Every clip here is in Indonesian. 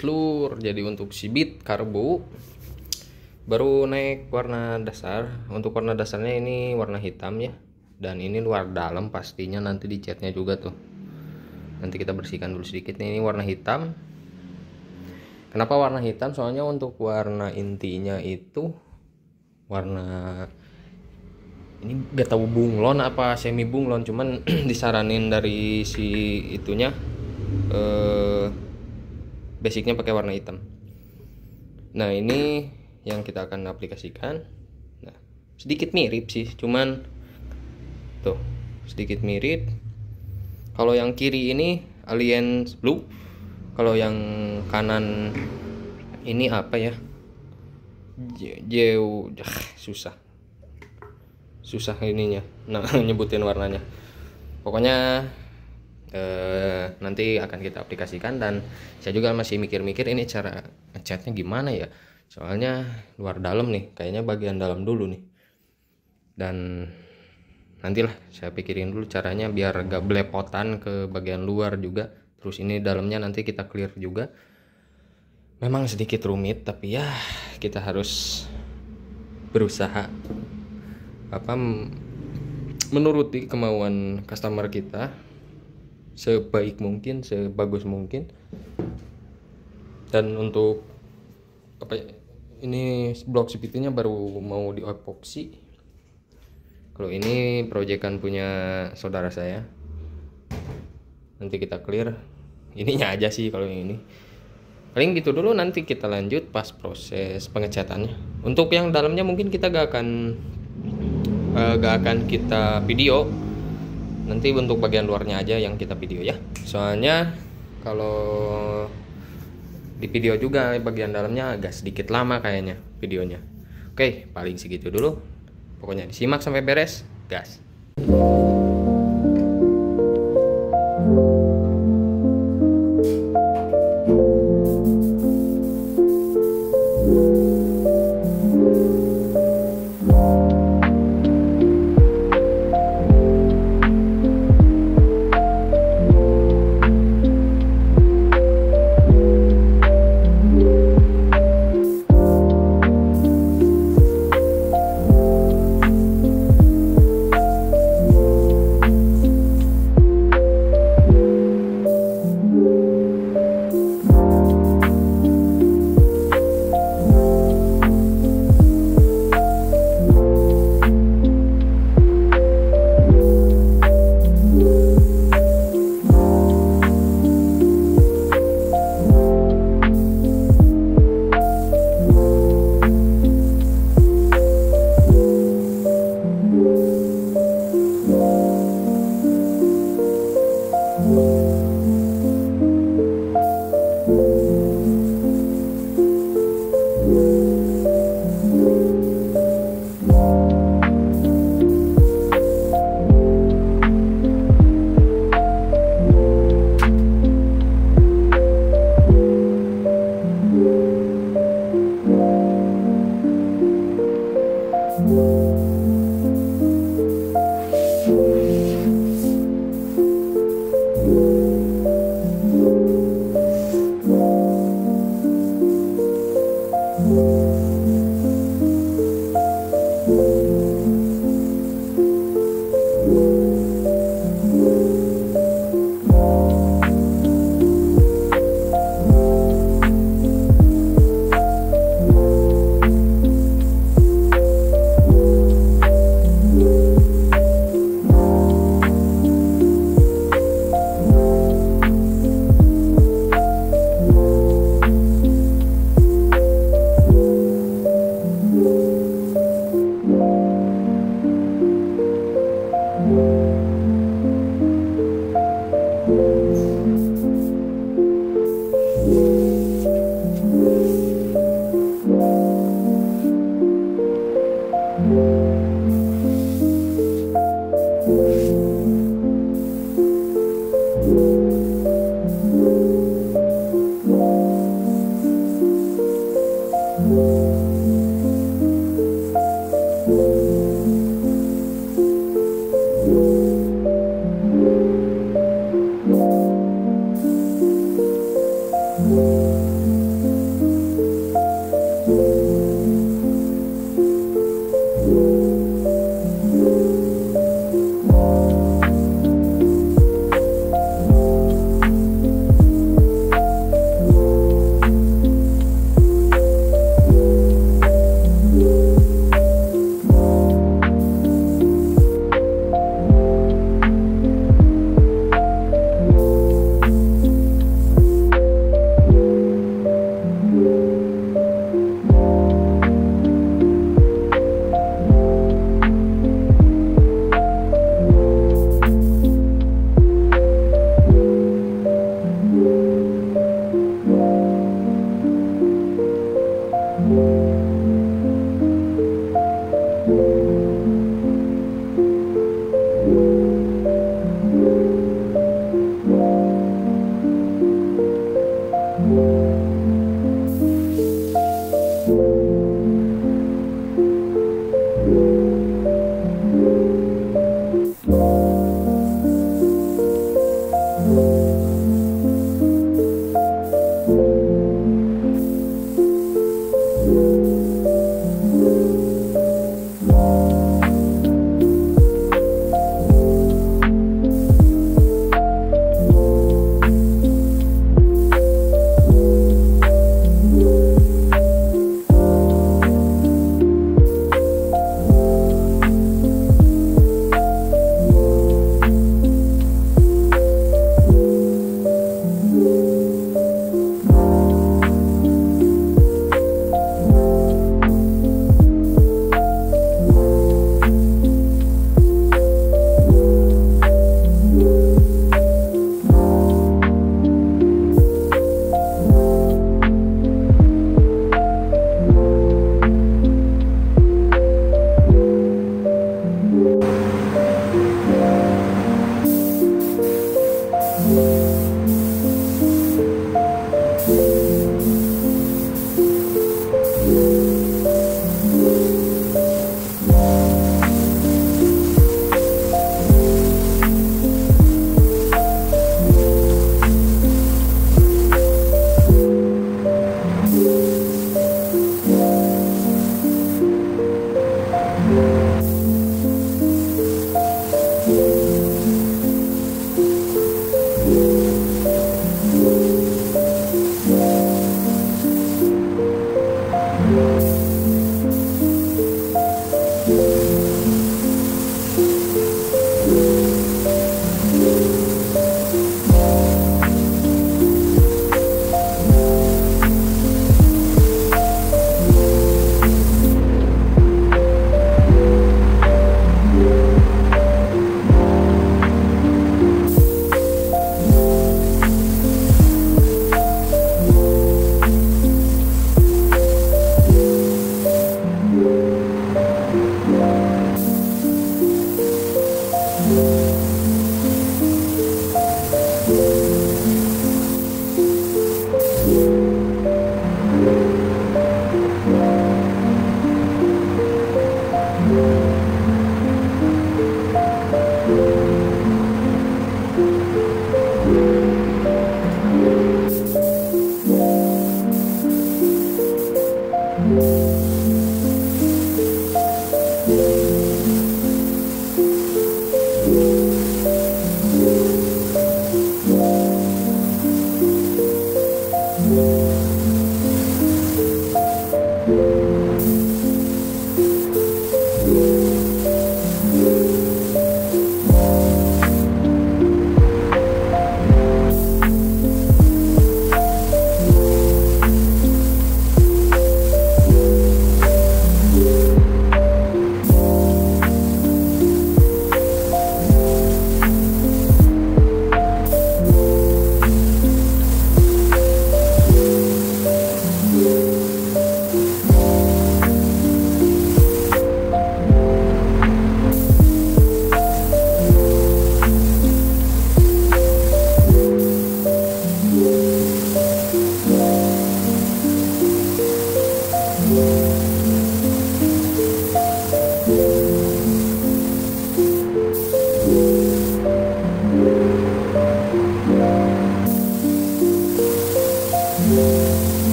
seluruh. Jadi untuk si beatkarbu baru naik warna dasar. Untuk warna dasarnya ini warna hitam ya, dan ini luar dalam pastinya nanti dicatnya juga tuh. Nanti kita bersihkan dulu sedikit nih. Ini warna hitam. Kenapa warna hitam? Soalnya untuk warna intinya itu warna ini gak tahu bunglon apa semi bunglon, cuman disaranin dari si itunya basicnya pakai warna hitam. Nah ini yang kita akan aplikasikan. Nah sedikit mirip sih, cuman tuh sedikit mirip. Kalau yang kiri ini alien blue, kalau yang kanan ini apa ya, jauh susah ininya nah nyebutin warnanya. Pokoknya nanti akan kita aplikasikan, dan saya juga masih mikir-mikir ini cara ngecatnya gimana ya, soalnya luar dalam nih, kayaknya bagian dalam dulu nih, dan nantilah saya pikirin dulu caranya biar gak belepotan ke bagian luar juga. Terus ini dalamnya nanti kita clear juga. Memang sedikit rumit, tapi ya kita harus berusaha menuruti kemauan customer kita sebaik mungkin, sebagus mungkin. Dan untuk ini blok CPT-nya baru mau diepoksi. Kalau ini proyekan punya saudara saya, nanti kita clear ininya aja sih. Kalau yang ini paling gitu dulu, nanti kita lanjut pas proses pengecatannya. Untuk yang dalamnya mungkin kita gak akan kita video, nanti untuk bagian luarnya aja yang kita video ya, soalnya kalau di video juga bagian dalamnya agak sedikit lama kayaknya videonya. Oke, paling segitu dulu, pokoknya disimak sampai beres, gas.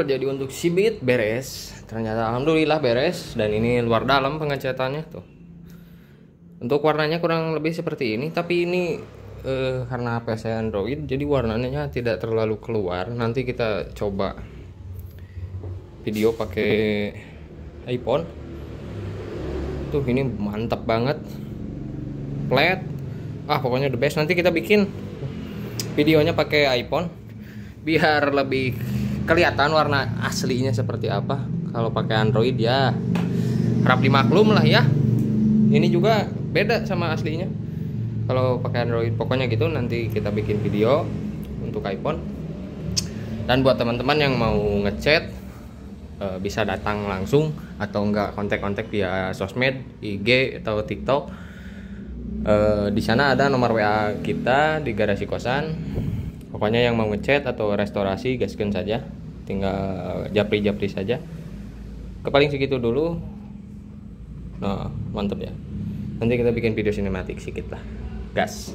Jadi untuk si beat beres, ternyata alhamdulillah beres, dan ini luar dalam pengecatannya tuh. Untuk warnanya kurang lebih seperti ini, tapi ini karena HP saya Android, jadi warnanya tidak terlalu keluar. Nanti kita coba video pakai iPhone. Tuh ini mantap banget, flat. Pokoknya the best. Nanti kita bikin videonya pakai iPhone biar lebih kelihatan warna aslinya seperti apa. Kalau pakai Android ya harap dimaklum lah ya. Ini juga beda sama aslinya kalau pakai Android. Pokoknya gitu, nanti kita bikin video untuk iPhone. Dan buat teman-teman yang mau ngechat bisa datang langsung atau enggak kontak-kontak via sosmed, IG atau TikTok. Di sana ada nomor WA kita di garasi kosan. Pokoknya yang mau ngechat atau restorasi gaskeun saja, tinggal japri-japri saja. Paling segitu dulu. Nah, mantep ya. Nanti kita bikin video sinematik sedikit lah. Gas.